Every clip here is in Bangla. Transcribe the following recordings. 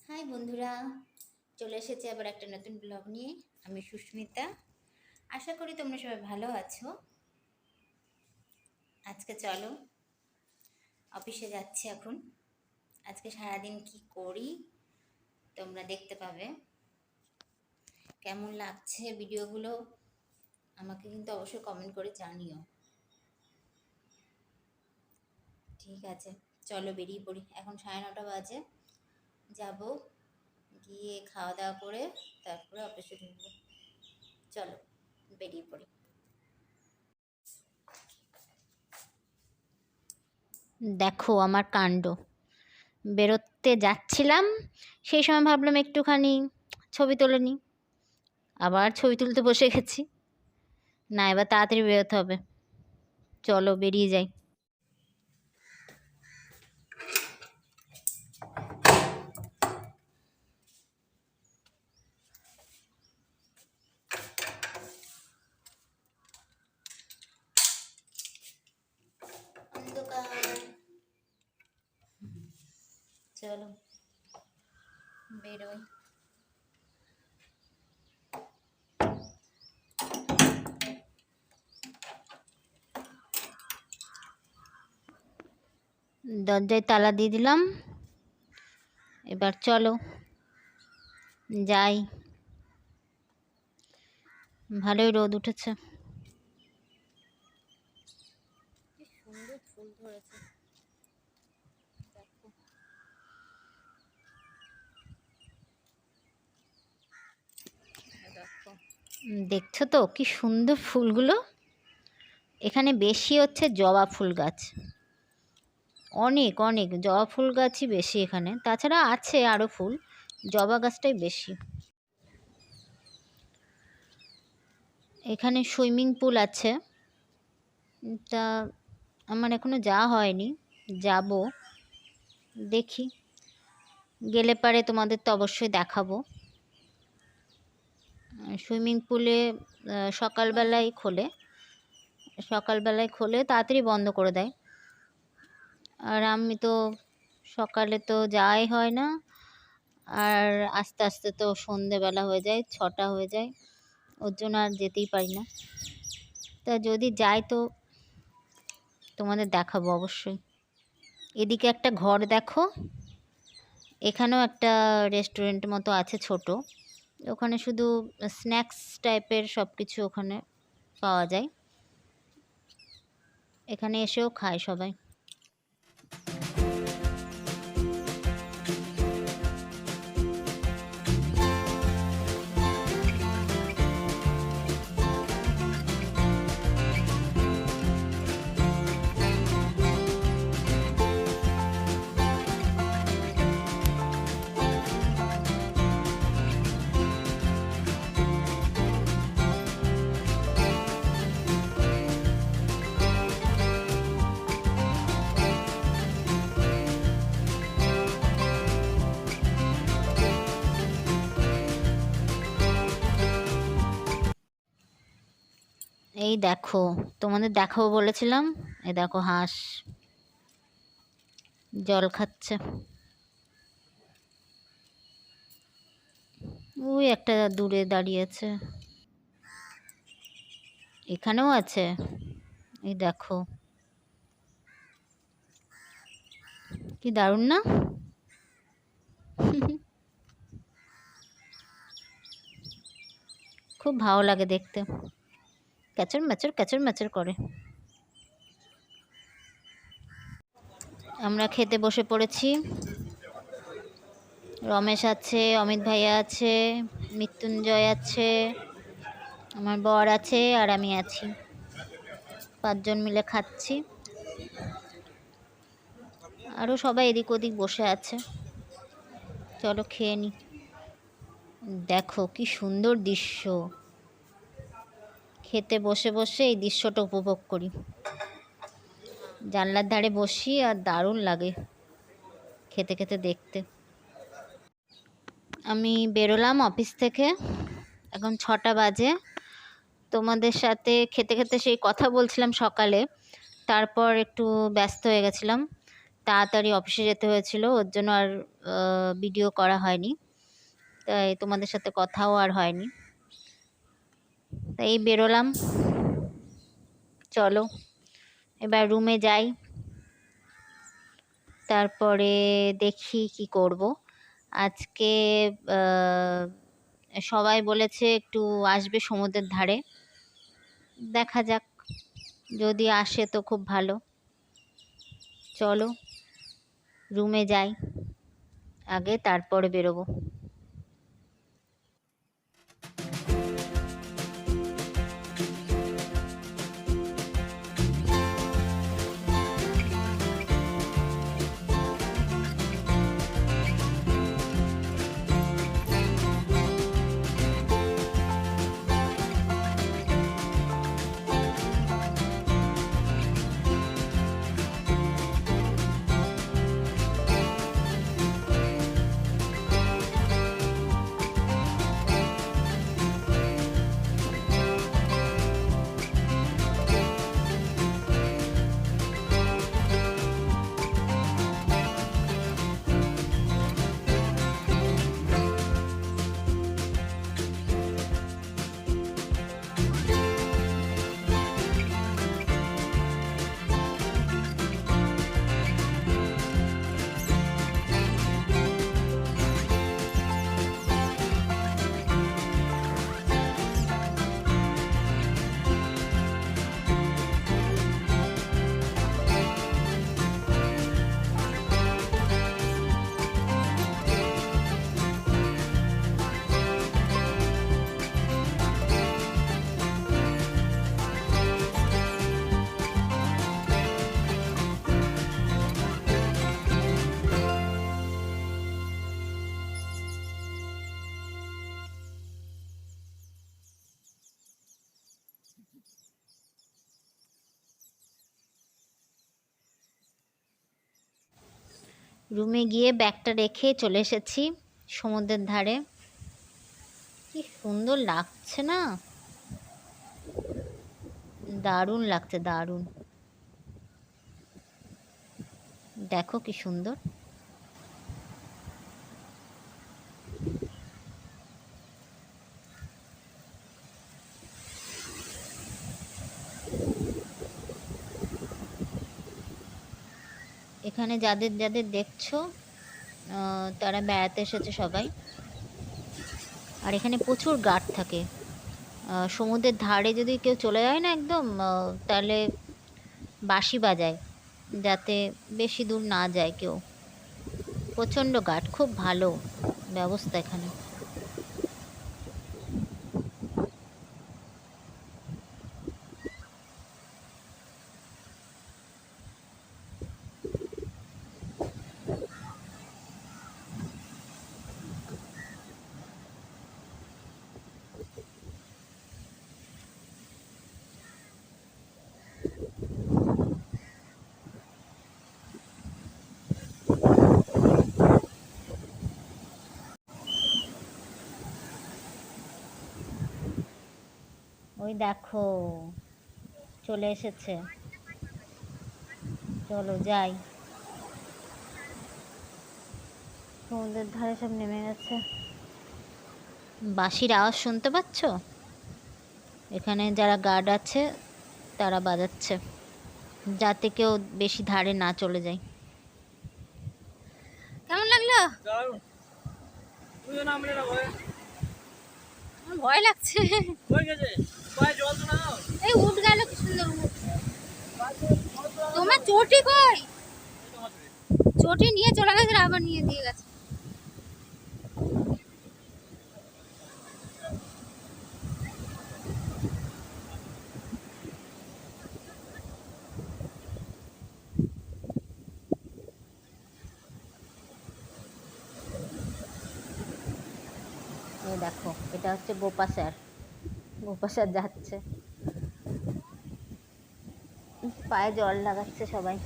হাই বন্ধুরা, চলে এসেছি আবার একটা নতুন ব্লগ নিয়ে। আমি সুস্মিতা। আশা করি তোমরা সবাই ভালো আছো। আজকে চলো অফিসে যাচ্ছি এখন। আজকে সারাদিন কি করি তোমরা দেখতে পাবে। কেমন লাগছে ভিডিওগুলো আমাকে কিন্তু অবশ্যই কমেন্ট করে জানিও। ঠিক আছে, চলো বেরিয়ে পড়ি। এখন 9:30 বাজে। যাব, গিয়ে খাওয়া দাওয়া করে তারপরে অফিসে ঢুকবো। চলো বেরিয়ে পড়ি। দেখো আমার কাণ্ড, বেরোতে যাচ্ছিলাম, সেই সময় ভাবলাম একটুখানি ছবি তুলে নিই, আবার ছবি তুলতে বসে গেছি। না, এবার তাড়াতাড়ি বেরোতে হবে, চলো বেরিয়ে যাই। চলো বেরোই। দরজায় তালা দিয়ে দিলাম, এবার চলো যাই। ভালোই রোদ উঠেছে, সুন্দর ফুল ধরেছে। দেখছো তো কি সুন্দর ফুলগুলো। এখানে বেশি হচ্ছে জবা ফুল গাছ, অনেক অনেক জবা ফুল গাছই বেশি এখানে। তাছাড়া আছে আরও ফুল, জবা গাছটাই বেশি। এখানে সুইমিং পুল আছে, তা আমার এখনো যাওয়া হয়নি, যাব। দেখি, গেলে পারে তোমাদের তো অবশ্যই দেখাবো। সুইমিং পুলে সকালবেলায় খোলে, তাড়াতাড়ি বন্ধ করে দেয়। আর আমি তো সকালে তো যাওয়াই হয় না, আর আস্তে আস্তে তো সন্ধেবেলা হয়ে যায়, 6টা হয়ে যায়, ওর জন্য আর যেতেই পারি না। তা যদি যাই তো তোমাদের দেখাবো অবশ্যই। এদিকে একটা ঘর দেখো, এখানেও একটা রেস্টুরেন্ট মতো আছে ছোট, ওখানে শুধু স্ন্যাক্স টাইপের সব কিছু ওখানে পাওয়া যায়। এখানে এসেও খায় সবাই। এই দেখো, তোমাদের দেখাবো বলেছিলাম, এই দেখো হাঁস জল খাচ্ছে। ওই একটা দূরে দাঁড়িয়েছে, এখানেও আছে, এই দেখো কি দারুণ না। খুব ভালো লাগে দেখতে, ক্যাচর ম্যাচর করে। আমরা খেতে বসে পড়েছি। রমেশ আছে, অমিত ভাইয়া আছে, মৃত্যুঞ্জয় আছে, আমার বর আছে, আর আমি আছি। 5 জন মিলে খাচ্ছি। আরও সবাই এদিক ওদিক বসে আছে। চলো খেয়ে নি। দেখো কি সুন্দর দৃশ্য, খেতে বসে বসে এই দৃশ্যটা উপভোগ করি। জানলার ধারে বসি আর দারুণ লাগে খেতে খেতে দেখতে। আমি বেরোলাম অফিস থেকে, এখন 6টা বাজে। তোমাদের সাথে খেতে খেতে সেই কথা বলছিলাম সকালে, তারপর একটু ব্যস্ত হয়ে গেছিলাম, তাড়াতাড়ি অফিসে যেতে হয়েছিল, ওর জন্য আর ভিডিও করা হয়নি, তাই তোমাদের সাথে কথাও আর হয়নি। তাই বেরোলাম, চলো এবার রুমে যাই, তারপরে দেখি কি করব। আজকে সবাই বলেছে একটু আসবে সমুদ্রের ধারে, দেখা যাক, যদি আসে তো খুব ভালো। চলো রুমে যাই আগে, তারপরে বেরোবো। রুমে গিয়ে ব্যাগটা রেখে চলে এসেছি সমুদ্রের ধারে। কি সুন্দর লাগছে না, দারুণ লাগছে, দারুণ। দেখো কি সুন্দর। এখানে যাদের যাদের দেখছো তারা বেড়াতে এসেছে সবাই। আর এখানে প্রচুর গার্ড থাকে। সমুদ্রের ধারে যদি কেউ চলে যায় না একদম, তাহলে বাঁশি বাজায় যাতে বেশি দূর না যায় কেউ। প্রচণ্ড গার্ড, খুব ভালো ব্যবস্থা এখানে। ওই দেখো চলে এসেছে, চলো যাই। সমুদ্রের ধারে সব নেমে গেছে। বাঁশির আওয়াজ শুনতে পাচ্ছ? এখানে যারা গার্ড আছে তারা বাজাচ্ছে যাতে কেউ বেশি ধারে না চলে যায়। কেমন লাগলো? ভয় লাগছে। এই উঠ গেল, কি সুন্দর উঠ। তোমার চটি কই? চটি নিয়ে চলে গেছে, আবার নিয়ে দিয়ে গেছে। এই দেখো, এটা হচ্ছে গোপা স্যার, গোপা স্যার যাচ্ছে, পায়ে জল লাগাচ্ছে সবাই।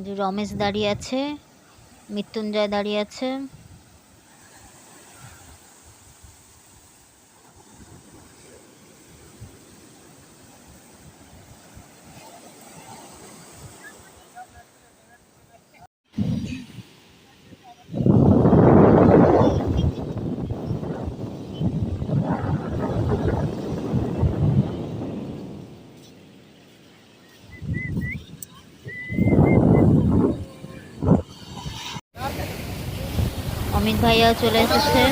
যে রমেশ দাঁড়িয়ে আছে, মৃত্যুঞ্জয় দাঁড়িয়ে আছে। অমিত ভাইয়াও চলে এসেছে।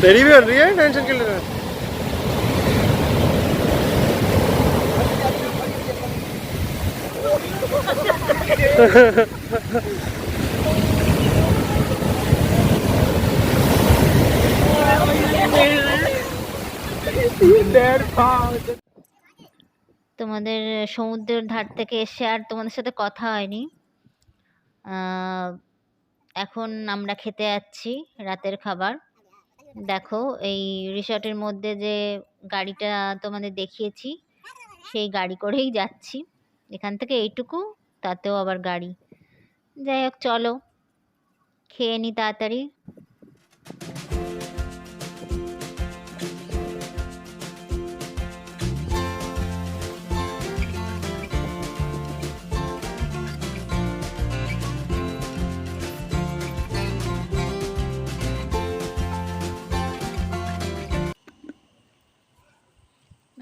तेरी भी हो रही है, टेंशन के लिए। তোমাদের সমুদ্রের ধার থেকে এসে আর তোমাদের সাথে কথা হয়নি। এখন আমরা খেতে যাচ্ছি রাতের খাবার। দেখো এই রিসর্টের মধ্যে যে গাড়িটা তোমাদের দেখিয়েছি, সেই গাড়ি করেই যাচ্ছি। এখান থেকে এইটুকু, তাতেও আবার গাড়ি। যাই হোক, চলো খেয়ে নি তাড়াতাড়ি।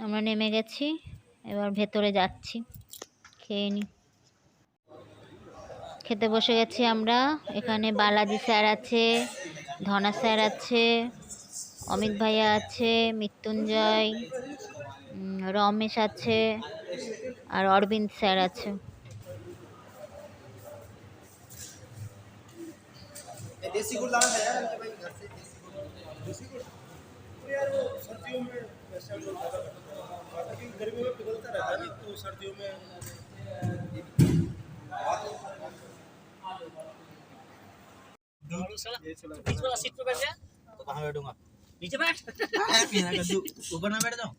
আমরা নেমে গেছি, এবার ভেতরে যাচ্ছি, খেয়ে নি। খেতে বসে গেছি আমরা। এখানে বালাজি স্যার আছে, ধনা স্যার আছে, অমিত ভাইয়া আছে, মৃত্যুঞ্জয়, রমেশ আছে, আর অরবিন্দ স্যার আছে। देसी गुड़ लाना था यार भाई घर से देसी गुड़ यार वो सर्दियों में वैसे हम लोग ज़्यादा करते हैं, गर्मियों में पिघलता रहता है तो सर्दियों में बीच वाला सीट पे बैठ जा तो कहाँ बैठूंगा? नीचे बैठ। मेरा गद्दू ऊपर ना बैठ जाऊँ।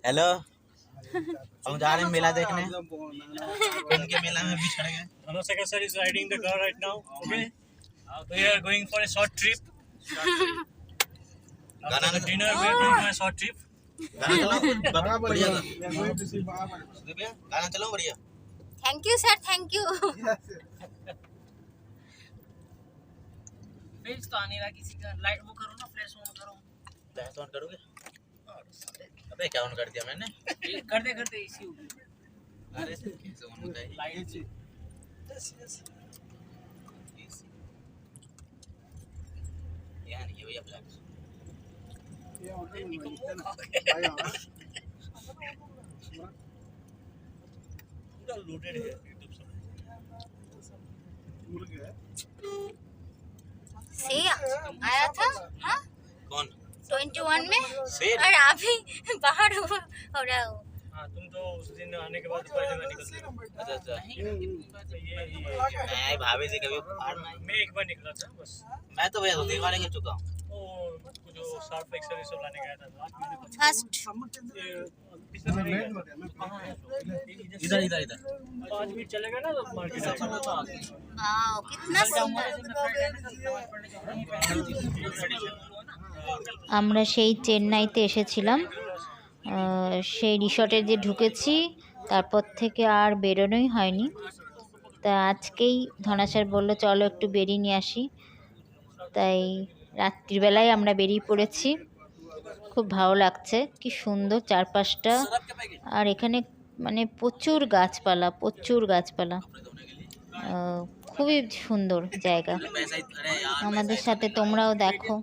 हेलो, हम जा रहे हैं मेला देखने। उनके मेला में बिछड़ गए। Dhanushekar sir is riding the car right now. Okay. We are going for a short trip. After the dinner, we are going for a short trip. गाना चलाओ बढ़िया था। गाना चलाओ बढ़िया। Thank you sir, thank you. Flash तो आने लगा किसी का। लाइट वो करो ना, फ्लैश ऑन करो। फ्लैश ऑन करोगे? अबे क्या ऑन कर दिया मैंने? करते करते इसी हो गई। अरे कैसे ऑन होता है? लाइट से यहाँ नहीं है भैया फ्लैश। पूरा लोडेड है यूट्यूब सब। से आया था हाँ कौन? 21 में। शेर? और आप ही बाहर हो रहा हो। हाँ, तुम तो उस दिन आने के बाद पहले मैं निकल गया। अच्छा अच्छा। ये मैं भाभी से कभी बाहर नहीं। मैं एक बार निकला था बस। मैं तो भैया 2-3 बार निकल चुका हूँ। वो जो शार्प एक्सर सब लाने गया था लास्ट में। फर्स्ट पिछले महीने गया था। इधर इधर इधर 5 मिनट चलेगा ना तो मार्केट वाओ, कितना सुंदर। আমরা সেই চেন্নাইতে এসেছিলাম, সেই রিসর্টে যে ঢুকেছি তারপর থেকে আর বেরোনোই হয়নি। তা আজকেই ধনা স্যার বললো চলো একটু বেরিয়ে নিয়ে আসি, তাই রাত্রিবেলায় আমরা বেরিয়ে পড়েছি। খুব ভালো লাগছে, কি সুন্দর চারপাশটা। আর এখানে মানে প্রচুর গাছপালা, প্রচুর গাছপালা, খুবই সুন্দর জায়গা। আমাদের সাথে তোমরাও দেখো।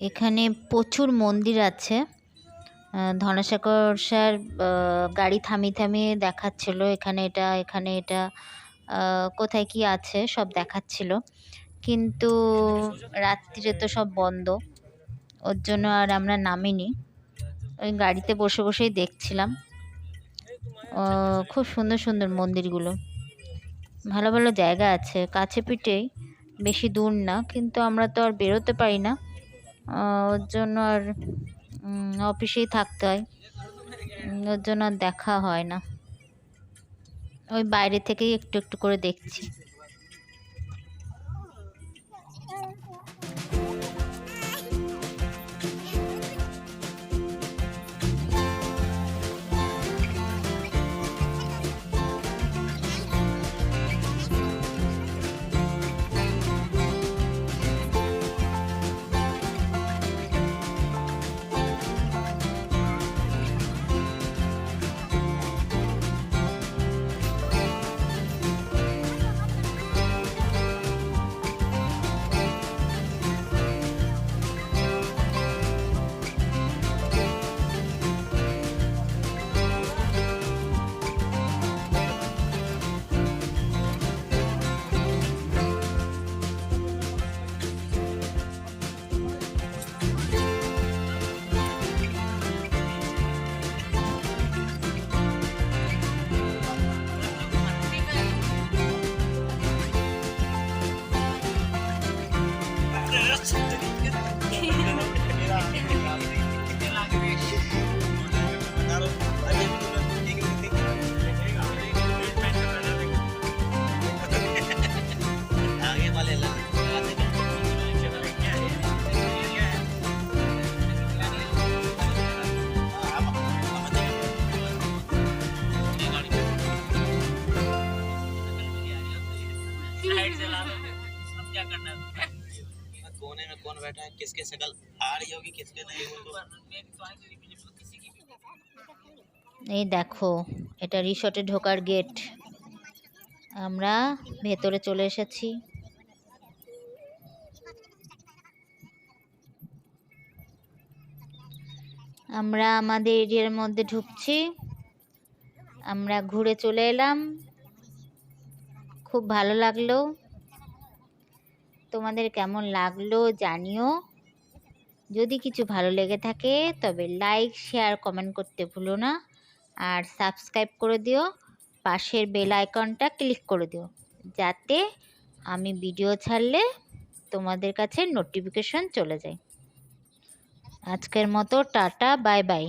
এখানে প্রচুর মন্দির আছে। ধনাশেখর স্যার গাড়ি থামিয়ে থামিয়ে দেখাচ্ছিল এখানে এটা, এখানে এটা, কোথায় কি আছে সব দেখাচ্ছিল। কিন্তু রাত্রিরে তো সব বন্ধ, ওর জন্য আর আমরা নামিনি, ওই গাড়িতে বসে বসেই দেখছিলাম। খুব সুন্দর সুন্দর মন্দিরগুলো, ভালো ভালো জায়গা আছে কাছে পিঠেই, বেশি দূর না, কিন্তু আমরা তো আর বেরোতে পারি না, ওর জন্য আর অফিসেই থাকতে হয়, ওর জন্য আর দেখা হয় না, ওই বাইরে থেকেই একটু একটু করে দেখছি। कोने में कौन बैठा है, किसके शक्ल आ रही होगी, किसके नहीं हो तो এই দেখো এটা রিসর্টে ঢোকার গেট, আমরা ভেতরে চলে এসেছি। আমরা আমাদের এরিয়ার মধ্যে ঢুকছি, আমরা ঘুরে চলে এলাম, খুব ভালো লাগলো। তোমাদের কেমন লাগলো জানিও, যদি কিছু ভালো লেগে থাকে তবে লাইক শেয়ার কমেন্ট করতে ভুলো না, আর সাবস্ক্রাইব করে দিও, পাশের বেল আইকনটা ক্লিক করে দিও, যাতে আমি ভিডিও ছাড়লে তোমাদের কাছে নোটিফিকেশন চলে যায়। আজকের মতো টাটা, বাই বাই।